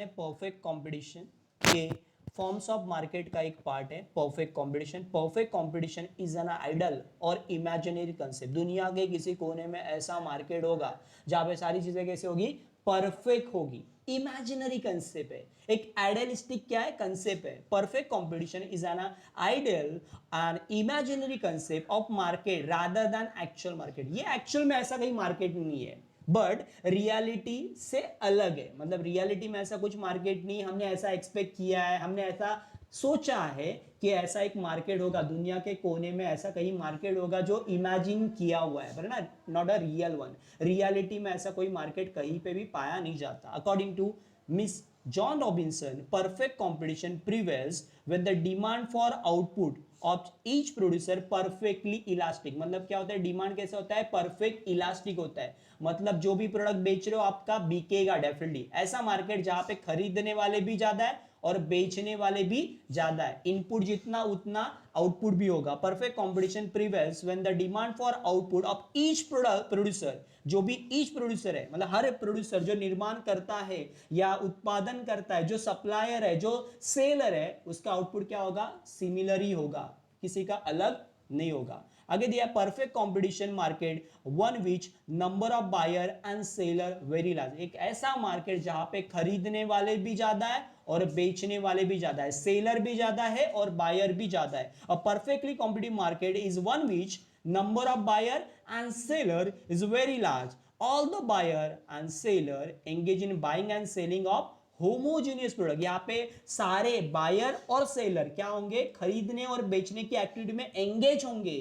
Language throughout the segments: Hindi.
परफेक्ट कंपटीशन के फॉर्म्स ऑफ मार्केट का एक पार्ट है perfect competition. Perfect competition is an ideal और इमेजिनरी कंसेप्ट। दुनिया के किसी कोने में ऐसा मार्केट होगा जहां पे सारी चीजें कैसे होगी, परफेक्ट होगी। इमेजिनरी कंसेप्ट है, एक आइडियलिस्टिक क्या है, कंसेप्ट है। Perfect competition is an ideal and imaginary concept of market rather than actual market. ये एक्चुअल में ऐसा कहीं मार्केट नहीं है, बट रियलिटी से अलग है। मतलब रियलिटी में ऐसा कुछ मार्केट नहीं, हमने ऐसा एक्सपेक्ट किया है, हमने ऐसा सोचा है कि ऐसा एक मार्केट होगा, दुनिया के कोने में ऐसा कहीं मार्केट होगा जो इमेजिन किया हुआ है ना, not a real one. Reality में ऐसा कोई मार्केट कहीं पे भी पाया नहीं जाता। According to Miss John Robinson, perfect competition prevails with the demand for output of each producer perfectly elastic। मतलब क्या होता है, डिमांड कैसे होता है, परफेक्ट इलास्टिक होता है। मतलब जो भी प्रोडक्ट बेच रहे हो आपका बिकेगा डेफिनेटली। ऐसा मार्केट जहां पे खरीदने वाले भी ज्यादा है और बेचने वाले भी ज्यादा है। इनपुट जितना उतना आउटपुट भी होगा। Perfect competition prevails when the demand for output of each producer, जो भी ईच प्रोड्यूसर है मतलब हर प्रोड्यूसर जो निर्माण करता है या उत्पादन करता है, जो सप्लायर है, जो सेलर है, उसका आउटपुट क्या होगा, सिमिलर ही होगा, किसी का अलग नहीं होगा। आगे दिया perfect competition market one which number of buyer and seller very large. एक ऐसा मार्केट जहां पे खरीदने वाले भी ज्यादा है और बेचने वाले भी ज्यादा है, सेलर भी ज्यादा है और बायर भी ज्यादा है। अ perfectly competitive market is one which number of buyer and seller is very large. All the buyer and seller engage in buying and selling of homogeneous product. यहां पे सारे बायर और सेलर क्या होंगे, खरीदने और बेचने की एक्टिविटी में एंगेज होंगे।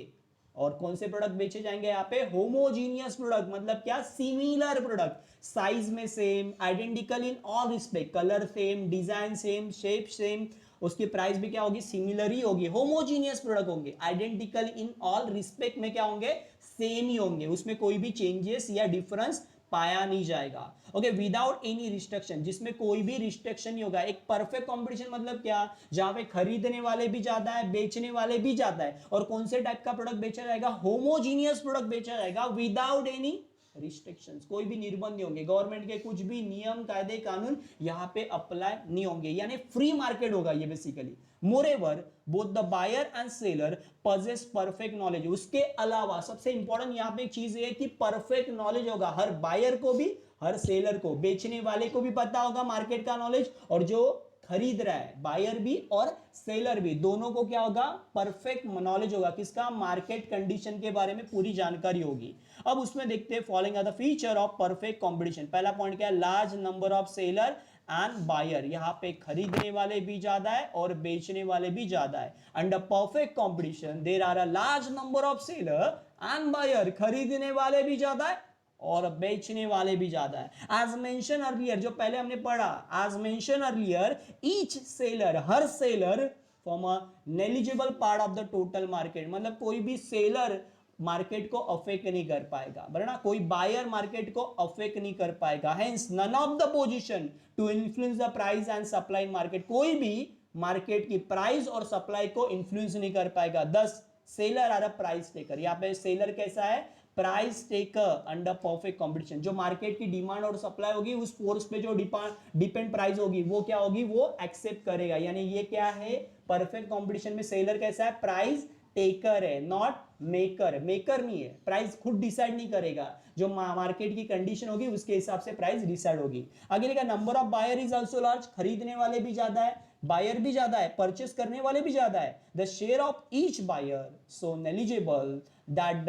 और कौन से प्रोडक्ट बेचे जाएंगे यहाँ पे, होमोजीनियस प्रोडक्ट। मतलब क्या, सिमिलर प्रोडक्ट, साइज में same, identical in all respect, colour same, design same, shape same, उसकी प्राइस भी क्या होगी, सिमिलर ही होगी। होमोजीनियस प्रोडक्ट होंगे, आइडेंटिकल इन ऑल रिस्पेक्ट में क्या होंगे, सेम ही होंगे, उसमें कोई भी चेंजेस या डिफरेंस पाया नहीं जाएगा। ओके, विदाउट एनी रिस्ट्रिक्शन, जिसमें कोई भी रिस्ट्रिक्शन नहीं होगा। एक परफेक्ट कंपटीशन मतलब क्या, जहां पे खरीदने वाले भी ज्यादा है, बेचने वाले भी ज्यादा है। और कौन से टाइप का प्रोडक्ट बेचा जाएगा, होमोजीनियस प्रोडक्ट बेचा जाएगा विदाउट एनी रिस्ट्रिक्शंस। कोई भी निर्बंध नहीं होंगे, गवर्नमेंट के कुछ भी नियम कायदे कानून यहां पे अप्लाई नहीं होंगे, यानी फ्री मार्केट होगा ये basically. Moreover both the buyer and seller possess perfect knowledge. उसके अलावा सबसे इंपॉर्टेंट यहां पे एक चीज है कि परफेक्ट नॉलेज होगा, हर बायर को भी, हर सेलर को, बेचने वाले को भी पता होगा मार्केट का नॉलेज, और जो खरीद रहा है बायर भी और सेलर भी, दोनों को क्या होगा, परफेक्ट नॉलेज होगा, किसका, मार्केट कंडीशन के बारे में पूरी जानकारी होगी। अब उसमें देखते हैं following are the feature of perfect competition. पहला पॉइंट क्या है, large number of seller and buyer. यहां पे खरीदने वाले भी ज्यादा है और बेचने वाले भी ज्यादा है। Under perfect competition there are a large number of seller and buyer. खरीदने वाले भी ज्यादा है और बेचने वाले भी ज्यादा है। एज मेंशन अर्लियर, जो पहले हमने पढ़ा, as mention earlier each seller, हर seller from a negligible part of the total market. मतलब कोई भी सेलर मार्केट को अफेक्ट नहीं कर पाएगा, बराबर, कोई बायर मार्केट को अफेक्ट नहीं कर पाएगा। Hence none of the position to influence the price and supply market. कोई भी मार्केट की प्राइस और सप्लाई को इन्फ्लुएंस नहीं कर पाएगा। 10 seller are a price taker. यहां पे सेलर कैसा है, price taker under perfect competition. जो मार्केट की डिमांड और सप्लाई होगी, उस फोर्स पे जो डिपेंड प्राइस होगी वो क्या होगी, वो एक्सेप्ट करेगा। यानी ये क्या है, परफेक्ट कंपटीशन में सेलर कैसा है, प्राइस टेकर है, नॉट मेकर। मेकर नहीं है, प्राइस खुद डिसाइड नहीं करेगा, जो मार्केट की कंडीशन होगी उसके हिसाब से प्राइस डिसाइड होगी। आगे लिखा number of buyer is also large. खरीदने वाले भी ज्यादा है, बायर भी ज्यादा है, परचेस करने वाले भी ज्यादा है। The share of each buyer so negligible that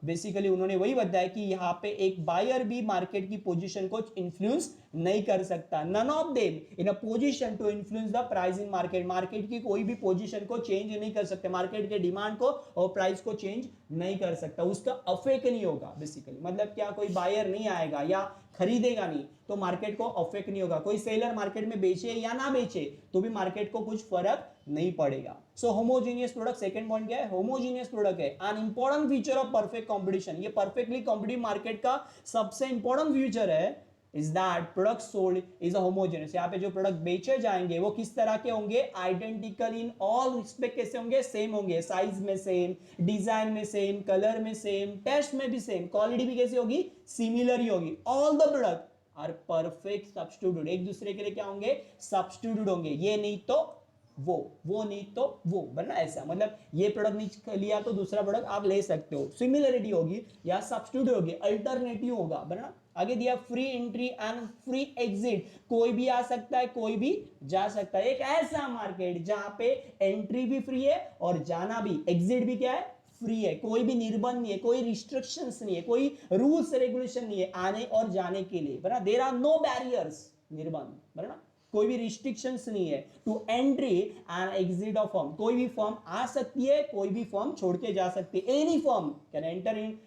basically उन्होंने वही बताया कि यहां पे एक बायर भी मार्केट की पोजीशन को इन्फ्लुएंस नहीं कर सकता। None of them in a position to influence the price in market. Market की कोई भी पोजीशन को चेंज नहीं कर सकते, मार्केट के डिमांड को और प्राइस को चेंज नहीं कर सकता, उसका अफेक्ट नहीं होगा बेसिकली। मतलब क्या, कोई बायर नहीं आएगा या खरीदेगा नहीं तो मार्केट को अफेक्ट नहीं होगा। कोई सेलर मार्केट में बेचे या ना बेचे तो भी मार्केट को कुछ फर्क नहीं पड़ेगा। सो होमोजीनियस प्रोडक्ट, सेकंड पॉइंट क्या है, होमोजीनियस प्रोडक्ट है an important feature of perfect competition. ये परफेक्टली कॉम्पिटिटिव मार्केट का सबसे इंपॉर्टेंट फीचर है is that product sold is a homogeneous. यहाँ पे जो प्रोडक्ट बेचे जाएंगे वो किस तरह के होंगे, आइडेंटिकल इन ऑल रिस्पेक्ट। कैसे होंगे, सेम होंगे, साइज में सेम, डिजाइन में सेम, कलर में सेम, टेस्ट में भी सेम, क्वालिटी भी कैसी होगी, सिमिलर ही होगी। All the product are perfect substitute, एक दूसरे के लिए क्या होंगे, सब्स्टिट्यूट होंगे, ये नहीं तो वो नहीं तो वो, वरना ऐसा, मतलब ये प्रोडक्ट नहीं लिया तो दूसरा प्रोडक्ट आप ले सकते हो, सिमिलरिटी होगी या सब्स्टिट्यूट होगी, अल्टरनेटिव होगा, वरना। आगे दिया free entry and free exit, कोई भी आ सकता है कोई भी जा सकता है, एक ऐसा मार्केट जहां पे एंट्री भी फ्री है और जाना भी, एग्जिट भी क्या है, फ्री है, कोई भी निर्बंध नहीं है, कोई रिस्ट्रिक्शंस नहीं है, कोई रूल्स रेगुलेशन नहीं है आने और जाने के लिए, बना, देयर आर नो बैरियर्स, निर्बंध, बना, कोई भी रिस्ट्रिक्शंस नहीं है to entry and exit of firm, कोई भी फर्म आ सकती है, कोई भी फर्म छोड़ के जा सकती है, एनी फर्म कैन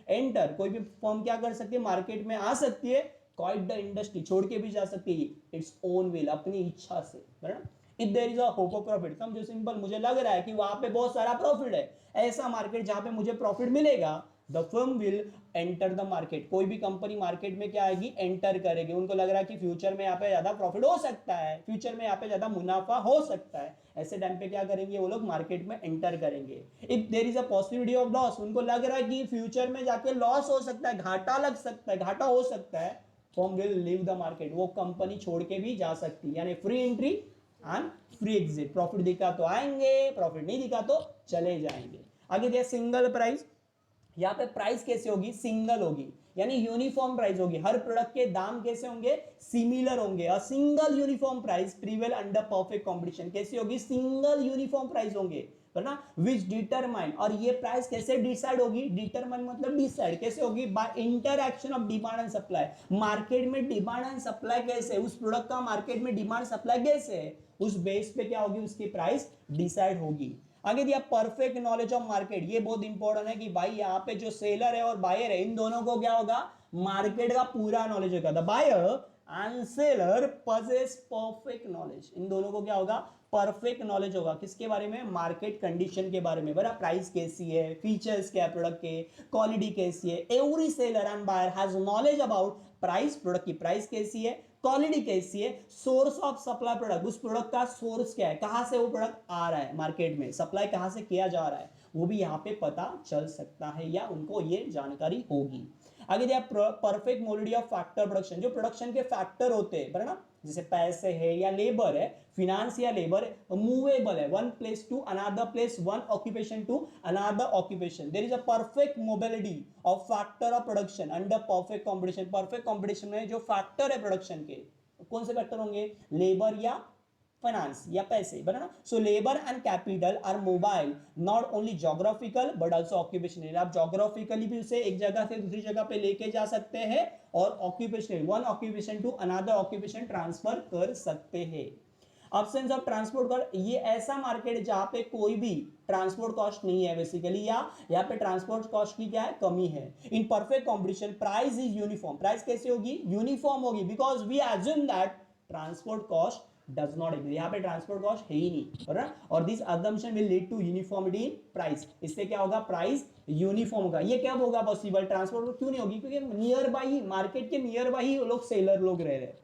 एंटर, कोई भी फर्म क्या कर सकती है, मार्केट में आ सकती है, क्वाइट द इंडस्ट्री, छोड़ के भी जा सकती है, इट्स ओन विल, अपनी इच्छा से, बराबर। If there is a hope of profit, समझो सिंपल, मुझे लग रहा है कि वहां पे बहुत सारा प्रॉफिट है, ऐसा मार्केट जहां पे मुझे प्रॉफिट मिलेगा, the firm will enter the market, कोई भी कंपनी मार्केट में क्या आएगी, एंटर करेगी, उनको लग रहा है कि फ्यूचर में यहाँ पे ज्यादा प्रॉफिट हो सकता है, फ्यूचर में यहाँ पे ज्यादा मुनाफा हो सकता है, ऐसे टाइम पे क्या करेंगे वो लोग, मार्केट में एंटर करेंगे। If there is a possibility of loss, उनको लग रहा है कि फ्यूचर में जाके लॉस हो सकता है, घाटा लग सकता है, घाटा हो सकता है, firm will leave the market, वो कंपनी छोड़ के भी जा सकती है, यानी free entry and free exit, profit दिखा तो आएंगे, प्रॉफिट नहीं दिखा तो चले जाएंगे। आगे दिया सिंगल प्राइस, यहाँ पे प्राइस कैसे होगी, सिंगल होगी, यानी यूनिफॉर्म प्राइस होगी, हर प्रोडक्ट के दाम कैसे होंगे, सिमिलर होंगे, a single uniform price prevail under perfect competition, कैसे होगी, सिंगल यूनिफॉर्म प्राइस होंगे, है ना, विच डिटरमाइन, और ये प्राइस कैसे डिसाइड होगी, डिटरमाइन मतलब डिसाइड, कैसे होगी, by interaction of demand and supply, market में डिमांड एंड सप्लाई कैसे, उस प्रोडक्ट का मार्केट में डिमांड सप्लाई कैसे है, उस बेस पे क्या होगी, उसकी प्राइस डिसाइड होगी। आगे दिया परफेक्ट नॉलेज ऑफ मार्केट, ये बहुत इंपॉर्टेंट है कि भाई यहाँ पे जो सेलर है और बायर है, इन दोनों को क्या होगा, मार्केट का पूरा नॉलेज होगा, the buyer and seller possess perfect knowledge, इन दोनों को क्या होगा, परफेक्ट नॉलेज होगा, किसके बारे में, मार्केट कंडीशन के बारे में, बड़ा, प्राइस कैसी है, फीचर्स क्या है प्रोडक्ट के, क्वालिटी कैसी है, every seller and buyer has knowledge about price, product की प्राइस कैसी है, क्वालिटी कैसी है, सोर्स ऑफ सप्लाई प्रोडक्ट, उस प्रोडक्ट का सोर्स क्या है, कहां से वो प्रोडक्ट आ रहा है मार्केट में, सप्लाई कहां से किया जा रहा है, वो भी यहां पे पता चल सकता है या उनको ये जानकारी होगी। आगे दिया perfect mobility of factor production, जो प्रोडक्शन के फैक्टर होते हैं, बराबर ना, जैसे पैसे है या लेबर है, फिनांस या लेबर मूवेबल है, one place to another place, one occupation to another occupation, there is a perfect mobility of factor of production under perfect competition, perfect competition में जो फैक्टर है प्रोडक्शन के, कौन से फैक्टर होंगे, लेबर या फाइनेंस या पैसे, बना ना, so labour and capital R mobile not only geographical but also occupational, आप ज्योग्राफिकली भी उसे एक जगह से दूसरी जगह पे लेके जा सकते हैं और occupational, one occupation to another occupation transfer कर सकते हैं। ऑप्शंस ऑफ ट्रांसपोर्ट कॉस्ट, ये ऐसा मार्केट है जहां पे कोई भी ट्रांसपोर्ट कॉस्ट नहीं है बेसिकली, या यहाँ पे ट्रांसपोर्ट कॉस्ट की क्या है, कमी है। In perfect competition price is uniform, price कैसे होगी, यूनिफॉर्म होगी, because we assume that transport cost does not exist, यहाँ पे ट्रांसपोर्ट कॉस्ट है ही नहीं, राइट, और this assumption will lead to uniformity in price, इससे क्या होगा, प्राइस यूनिफॉर्म होगा। ये कब होगा पॉसिबल, ट्रांसपोर्ट क्यों नहीं होगी, क्योंकि नियर बाई, मार्केट के नियर बाई लोग सेलर लोग रह रहे हैं,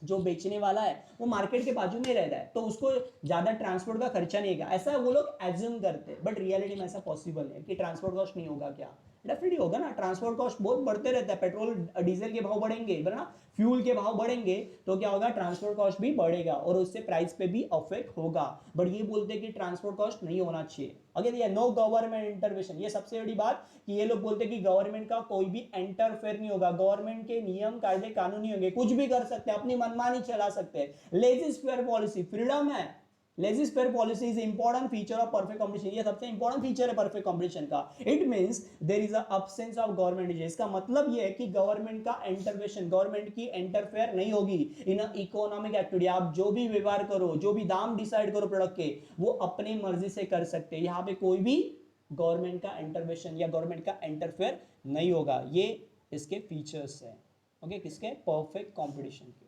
जो बेचने वाला है वो मार्केट के बाजू में रहता है, तो उसको ज्यादा ट्रांसपोर्ट का खर्चा नहीं होगा, ऐसा वो लोग एज्यूम करते हैं, बट रियलिटी में ऐसा पॉसिबल है कि ट्रांसपोर्ट कॉस्ट नहीं होगा, क्या डेफिनेटली होगा ना, ट्रांसपोर्ट कॉस्ट बहुत बढ़ते रहता है, पेट्रोल डीजल के भाव बढ़ेंगे, ना, फ्यूल के भाव बढ़ेंगे तो क्या होगा, ट्रांसपोर्ट कॉस्ट भी बढ़ेगा और उससे प्राइस पे भी अफेक्ट होगा, बट ये बोलते हैं कि ट्रांसपोर्ट कॉस्ट नहीं होना चाहिए। अगर ये नो गवर्नमेंट इंटरवेंशन, ये सबसे बड़ी बात कि ये लोग बोलते हैं कि गवर्नमेंट का कोई भी इंटरफेयर नहीं होगा, गवर्नमेंट के नियम कायदे कानून नहीं होंगे, कुछ भी कर सकते हैं, अपनी मनमानी चला सकते हैं, लेजिस्लेटिव पॉलिसी फ्रीडम है, legislative policy is important feature of perfect competition, ये सबसे इंपॉर्टेंट फीचर है परफेक्ट कंपटीशन का। It means there is a absence of government, इसका मतलब ये है कि गवर्नमेंट का इंटरवेंशन, गवर्नमेंट की इंटरफेयर नहीं होगी इन इकोनॉमिक एक्टिविटी, आप जो भी व्यवहार करो, जो भी दाम डिसाइड करो प्रोडक्ट के, वो अपनी मर्जी से कर सकते हैं, यहाँ पे कोई भी गवर्नमेंट का इंटरवेंशन या गवर्नमेंट का इंटरफेयर नहीं होगा, ये इसके फीचर्स है, ओके, किसके, परफेक्ट कंपटीशन के।